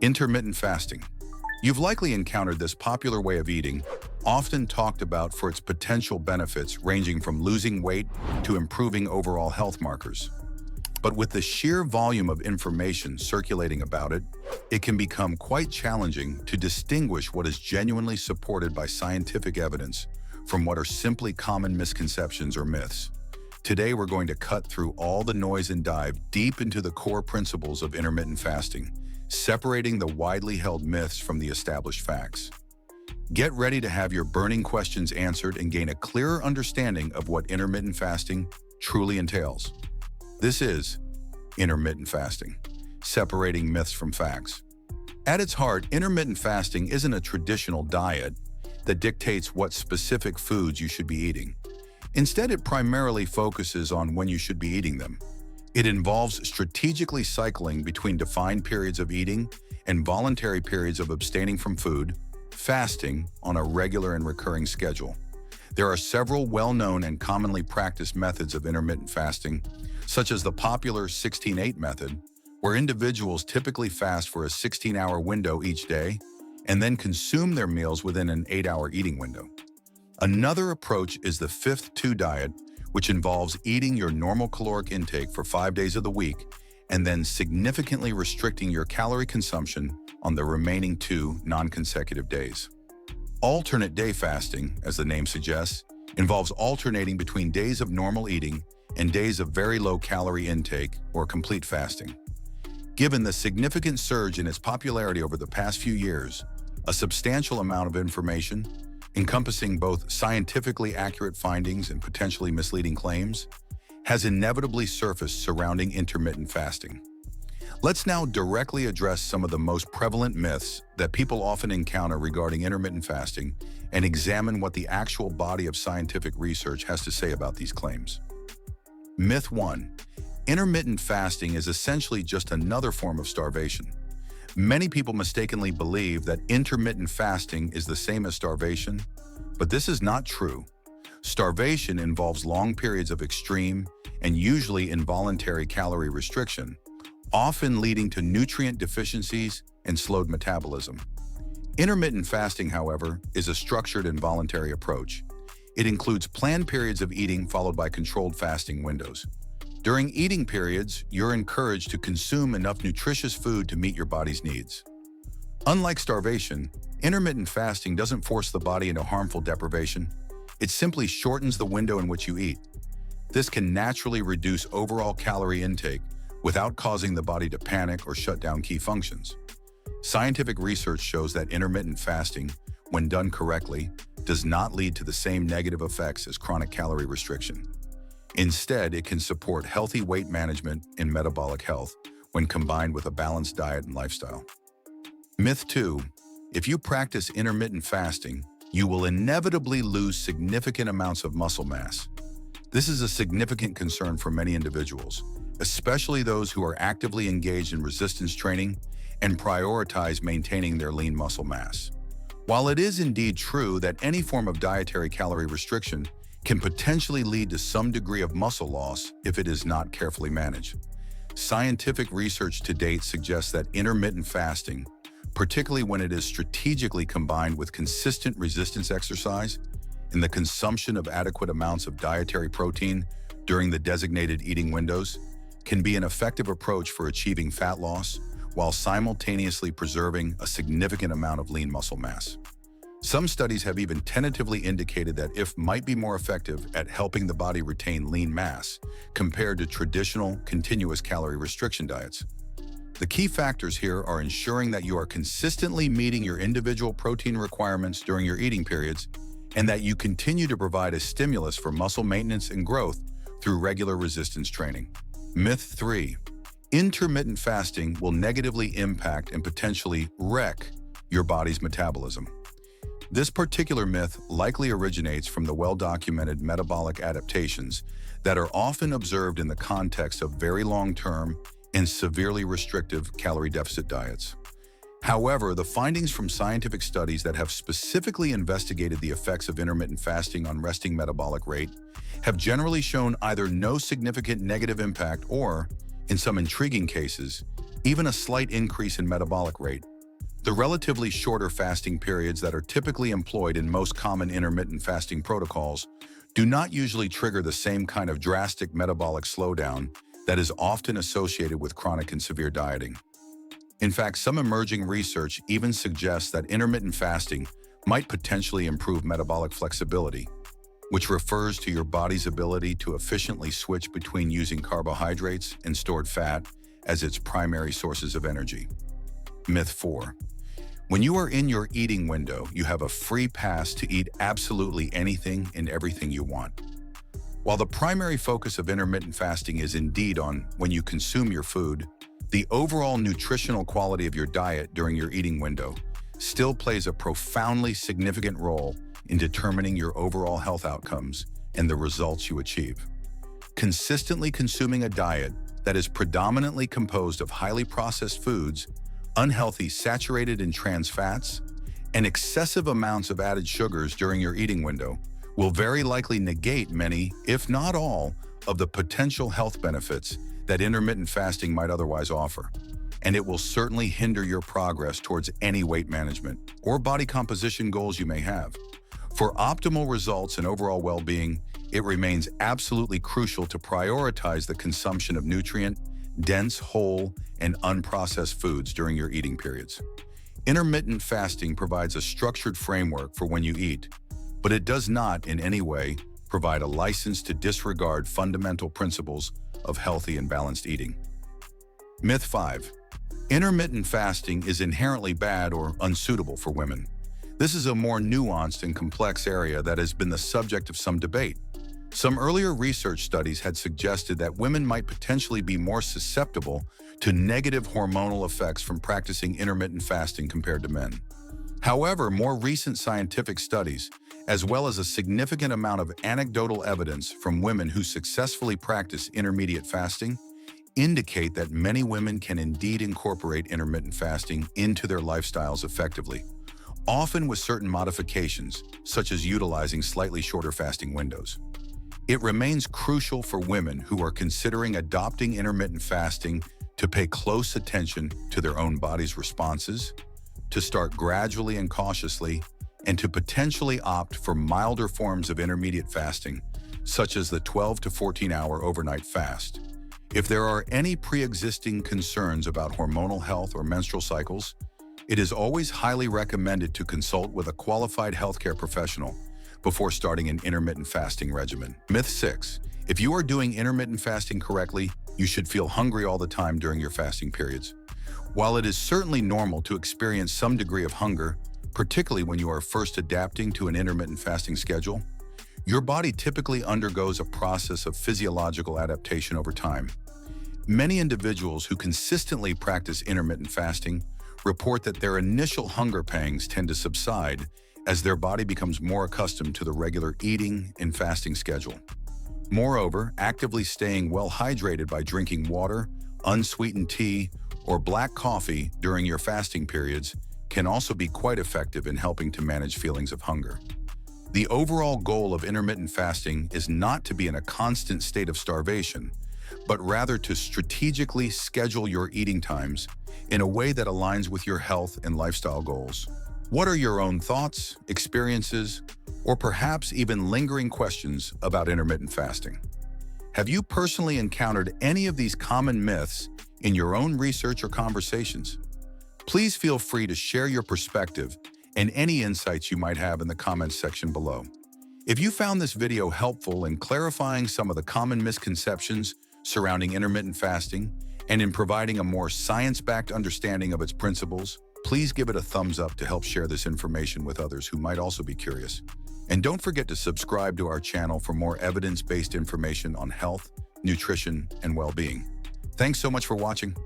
Intermittent fasting. You've likely encountered this popular way of eating, often talked about for its potential benefits ranging from losing weight to improving overall health markers. But with the sheer volume of information circulating about it, it can become quite challenging to distinguish what is genuinely supported by scientific evidence from what are simply common misconceptions or myths. Today, we're going to cut through all the noise and dive deep into the core principles of intermittent fasting, separating the widely held myths from the established facts. Get ready to have your burning questions answered and gain a clearer understanding of what intermittent fasting truly entails. This is intermittent fasting, separating myths from facts. At its heart, intermittent fasting isn't a traditional diet that dictates what specific foods you should be eating. Instead, it primarily focuses on when you should be eating them. It involves strategically cycling between defined periods of eating and voluntary periods of abstaining from food, fasting on a regular and recurring schedule. There are several well-known and commonly practiced methods of intermittent fasting, such as the popular 16-8 method, where individuals typically fast for a 16-hour window each day and then consume their meals within an 8-hour eating window. Another approach is the 5-2 diet, which involves eating your normal caloric intake for 5 days of the week and then significantly restricting your calorie consumption on the remaining 2 non-consecutive days. Alternate day fasting, as the name suggests, involves alternating between days of normal eating and days of very low calorie intake or complete fasting. Given the significant surge in its popularity over the past few years, a substantial amount of information, encompassing both scientifically accurate findings and potentially misleading claims, has inevitably surfaced surrounding intermittent fasting. Let's now directly address some of the most prevalent myths that people often encounter regarding intermittent fasting and examine what the actual body of scientific research has to say about these claims. Myth 1. Intermittent fasting is essentially just another form of starvation. Many people mistakenly believe that intermittent fasting is the same as starvation, but this is not true. Starvation involves long periods of extreme and usually involuntary calorie restriction, often leading to nutrient deficiencies and slowed metabolism. Intermittent fasting, however, is a structured and voluntary approach. It includes planned periods of eating followed by controlled fasting windows. During eating periods, you're encouraged to consume enough nutritious food to meet your body's needs. Unlike starvation, intermittent fasting doesn't force the body into harmful deprivation. It simply shortens the window in which you eat. This can naturally reduce overall calorie intake without causing the body to panic or shut down key functions. Scientific research shows that intermittent fasting, when done correctly, does not lead to the same negative effects as chronic calorie restriction. Instead, it can support healthy weight management and metabolic health when combined with a balanced diet and lifestyle. Myth 2. If you practice intermittent fasting, you will inevitably lose significant amounts of muscle mass. This is a significant concern for many individuals, especially those who are actively engaged in resistance training and prioritize maintaining their lean muscle mass. While it is indeed true that any form of dietary calorie restriction can potentially lead to some degree of muscle loss if it is not carefully managed, scientific research to date suggests that intermittent fasting, particularly when it is strategically combined with consistent resistance exercise and the consumption of adequate amounts of dietary protein during the designated eating windows, can be an effective approach for achieving fat loss while simultaneously preserving a significant amount of lean muscle mass. Some studies have even tentatively indicated that it might be more effective at helping the body retain lean mass compared to traditional continuous calorie restriction diets. The key factors here are ensuring that you are consistently meeting your individual protein requirements during your eating periods and that you continue to provide a stimulus for muscle maintenance and growth through regular resistance training. Myth 3. Intermittent fasting will negatively impact and potentially wreck your body's metabolism. This particular myth likely originates from the well-documented metabolic adaptations that are often observed in the context of very long-term and severely restrictive calorie deficit diets. However, the findings from scientific studies that have specifically investigated the effects of intermittent fasting on resting metabolic rate have generally shown either no significant negative impact or, in some intriguing cases, even a slight increase in metabolic rate, The relatively shorter fasting periods that are typically employed in most common intermittent fasting protocols do not usually trigger the same kind of drastic metabolic slowdown that is often associated with chronic and severe dieting. In fact, some emerging research even suggests that intermittent fasting might potentially improve metabolic flexibility, which refers to your body's ability to efficiently switch between using carbohydrates and stored fat as its primary sources of energy. Myth 4. When you are in your eating window, you have a free pass to eat absolutely anything and everything you want. While the primary focus of intermittent fasting is indeed on when you consume your food, the overall nutritional quality of your diet during your eating window still plays a profoundly significant role in determining your overall health outcomes and the results you achieve. Consistently consuming a diet that is predominantly composed of highly processed foods, unhealthy saturated and trans fats, and excessive amounts of added sugars during your eating window will very likely negate many, if not all, of the potential health benefits that intermittent fasting might otherwise offer. And it will certainly hinder your progress towards any weight management or body composition goals you may have. For optimal results and overall well-being, it remains absolutely crucial to prioritize the consumption of nutrient-dense, whole, and unprocessed foods during your eating periods. Intermittent fasting provides a structured framework for when you eat, but it does not in any way provide a license to disregard fundamental principles of healthy and balanced eating. Myth 5. Intermittent fasting is inherently bad or unsuitable for women. This is a more nuanced and complex area that has been the subject of some debate. Some earlier research studies had suggested that women might potentially be more susceptible to negative hormonal effects from practicing intermittent fasting compared to men. However, more recent scientific studies, as well as a significant amount of anecdotal evidence from women who successfully practice intermediate fasting, indicate that many women can indeed incorporate intermittent fasting into their lifestyles effectively, often with certain modifications, such as utilizing slightly shorter fasting windows. It remains crucial for women who are considering adopting intermittent fasting to pay close attention to their own body's responses, to start gradually and cautiously, and to potentially opt for milder forms of intermediate fasting, such as the 12 to 14-hour overnight fast. If there are any pre-existing concerns about hormonal health or menstrual cycles, it is always highly recommended to consult with a qualified healthcare professional before starting an intermittent fasting regimen. Myth 6. If you are doing intermittent fasting correctly, you should feel hungry all the time during your fasting periods. While it is certainly normal to experience some degree of hunger, particularly when you are first adapting to an intermittent fasting schedule, your body typically undergoes a process of physiological adaptation over time. Many individuals who consistently practice intermittent fasting report that their initial hunger pangs tend to subside as their body becomes more accustomed to the regular eating and fasting schedule. Moreover, actively staying well hydrated by drinking water, unsweetened tea, or black coffee during your fasting periods can also be quite effective in helping to manage feelings of hunger. The overall goal of intermittent fasting is not to be in a constant state of starvation, but rather to strategically schedule your eating times in a way that aligns with your health and lifestyle goals. What are your own thoughts, experiences, or perhaps even lingering questions about intermittent fasting? Have you personally encountered any of these common myths in your own research or conversations? Please feel free to share your perspective and any insights you might have in the comments section below. If you found this video helpful in clarifying some of the common misconceptions surrounding intermittent fasting and in providing a more science-backed understanding of its principles, please give it a thumbs up to help share this information with others who might also be curious. And don't forget to subscribe to our channel for more evidence-based information on health, nutrition, and well-being. Thanks so much for watching.